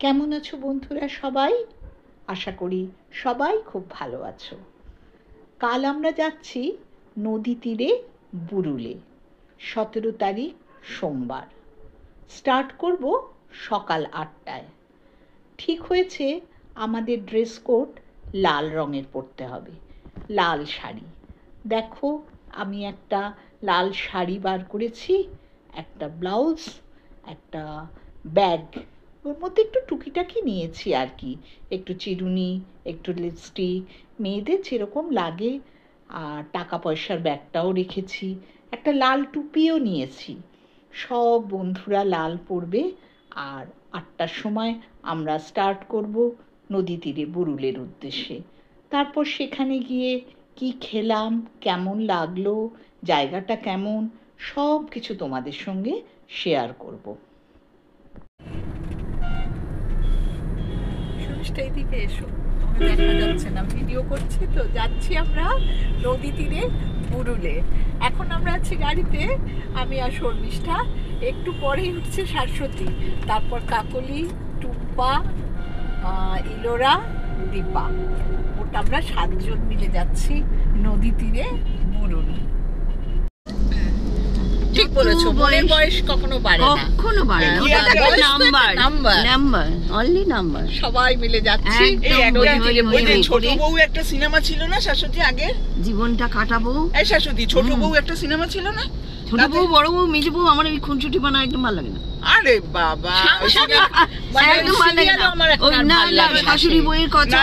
কেমন আছো বন্ধুরা সবাই? আশা করি সবাই খুব ভালো আছো। কাল আমরা যাচ্ছি নদী তীরে বুরুলে। 17 তারিখ সোমবার। স্টার্ট করব সকাল 8টায়। ঠিক হয়েছে আমাদের ড্রেস কোড লাল রঙের পরতে হবে, লাল শাড়ি। দেখো আমি একটা লাল শাড়ি বার করেছি, একটা ব্লাউজ, একটা ব্যাগ, ওর মধ্যে একটু টুকিটাকি নিয়েছি আর কি, একটু চিরুনি, একটু লিপস্টিক, মেয়েদের যেরকম লাগে, আর টাকা পয়সার ব্যাগটাও রেখেছি, একটা লাল টুপিও নিয়েছি। সব বন্ধুরা লাল পরবে, আর 8টার সময় আমরা স্টার্ট করব নদী তীরে বুরুলের উদ্দেশ্যে। তারপর সেখানে গিয়ে কি খেলাম, কেমন লাগলো, জায়গাটা কেমন, সব কিছু তোমাদের সঙ্গে শেয়ার করব। এইদিকে এসো, দেখা যাচ্ছে না, ভিডিও করছি তো। যাচ্ছি আমরা নদী তীরে বুরুলে। এখন আমরা আছি গাড়িতে, আমি আর শর্মিষ্ঠা। একটু পরেই উঠছে শাশ্বতী, তারপর কাকলি, টুম্পা, ইলোরা, দীপা। ওটা আমরা 7 জন মিলে যাচ্ছি নদী তীরে বুরুল। ঠিক বলেছো, মনের বয়স কখনো বাড়ে না, কখনো বাড়ে না। Number only number. সবাই মিলে যাচ্ছি। ছোট বউ একটা সিনেমা ছিল না শাশ্বতী, আগে জীবনটা কাটাবো। এই শাশ্বতী, ছোট বউ একটা সিনেমা ছিল না? ছোট বউ, বড় বউ, মেজ বউ। আমার এই খুনসুটি বানা একদম ভালো লাগে না। আরে বাবা, একদম ভালো লাগে না। না, শাশুড়ি বউয়ের কথা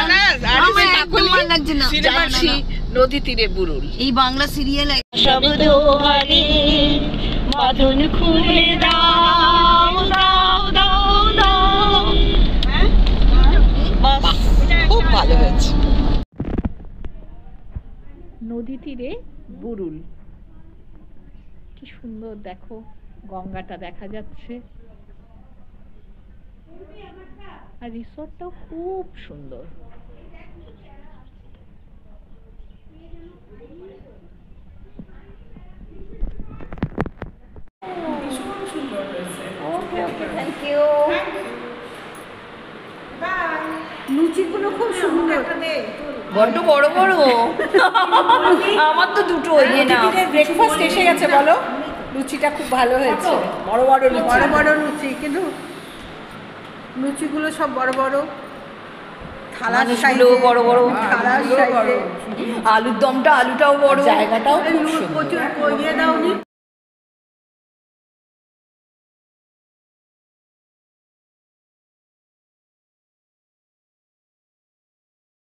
আমার একদম ভালো লাগছে না। যাচ্ছি নদী তীরে বুরুল। এই বাংলা সিরিয়াল শব্দ হারি বাঁধন খুলে দাও দাও দাও দাও। খুব ভালো হয়েছে। নদী তীরে বুরুল, কি সুন্দর দেখো, গঙ্গাটা দেখা যাচ্ছে, আর রিসোর্টটাও খুব সুন্দর। লুচিগুলো খুব সুন্দর, বড্ড বড় বড়। আমার তো দুটো ব্রেকফাস্ট এসে গেছে। বলো, লুচিটা খুব ভালো হয়েছে, বড় বড় লুচি, কিন্তু লুচিগুলো সব বড় বড়, থালার সাইজে বড় বড়, থালার সাইজে। আলুর দমটা, আলুটাও বড়, জায়গাটাও খুব সুন্দর। কইয়ে দাওনি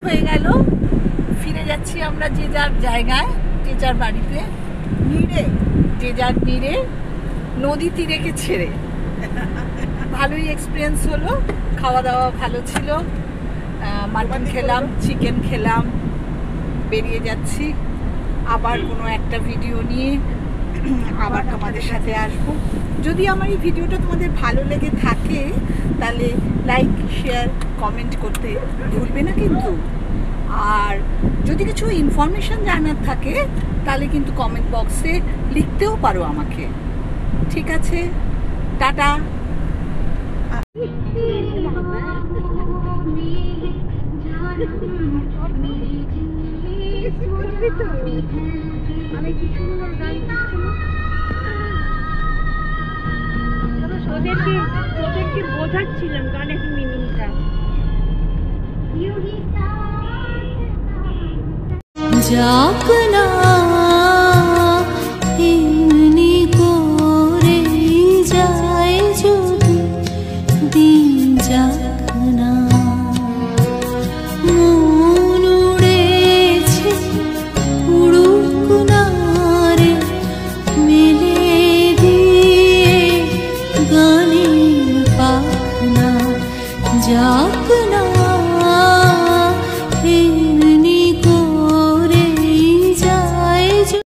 হয়ে গেল। ফিরে যাচ্ছি আমরা যে যার জায়গায়, যে যার বাড়িতে, নিড়ে, যে যার নিড়ে, নদী তীরেকে ছেড়ে। ভালোই এক্সপিরিয়েন্স হলো, খাওয়া দাওয়া ভালো ছিল, মাটন খেলাম, চিকেন খেলাম। বেরিয়ে যাচ্ছি আবার কোনো একটা ভিডিও নিয়ে, আবার তোমাদের সাথে আসবো। যদি আমার এই ভিডিওটা তোমাদের ভালো লেগে থাকে তাহলে লাইক, শেয়ার, কমেন্ট করতে ভুলবে না কিন্তু। আর যদি কিছু ইনফরমেশন জানার থাকে তাহলে কিন্তু কমেন্ট বক্সে লিখতেও পারো আমাকে। ঠিক আছে, টাটা। ওদেরকে বোঝাচ্ছিলাম গানের মিনিংটা। जागना एमनी करे जाए जोदी दिन जागना मन उड़ेছে उड़ुक ना रे मेले दिए गाনের পাখনা जागना